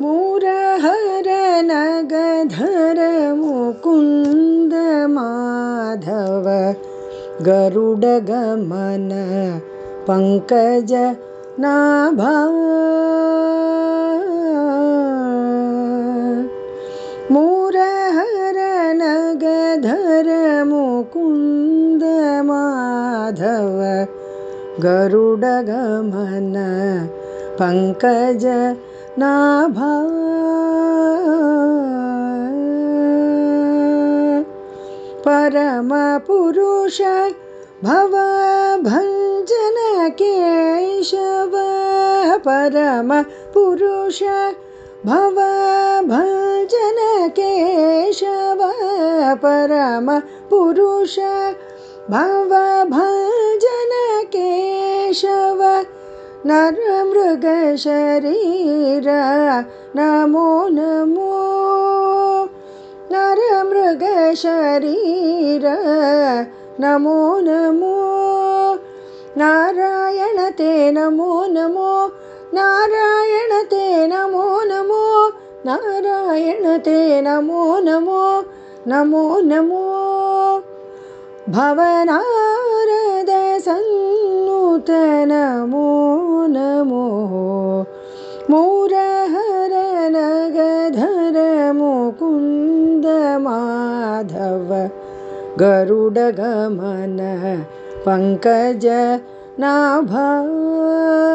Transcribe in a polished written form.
मुरहर नगधर मुकुंद माधव गरुड गमन पंकज नाभा। मुरहर नगधर मुकुंद माधव गरुड गमन पंकज नाभा। परम पुरुष भवभंजन केशव परम पुरुष भवभंजन केशव परम पुरुष भवभंजन केशव नर मृग शरीर नमो नमो नर मृग शरीर नमो नमो नारायण ते नमो नमो नारायण ते नमो नमो नारायण ते नमो नमो नमो नमो भवनारद सन्नुत नमो नमो मुरहर नगधर मुकुंद माधव गरुड गमन पंकज नाभा।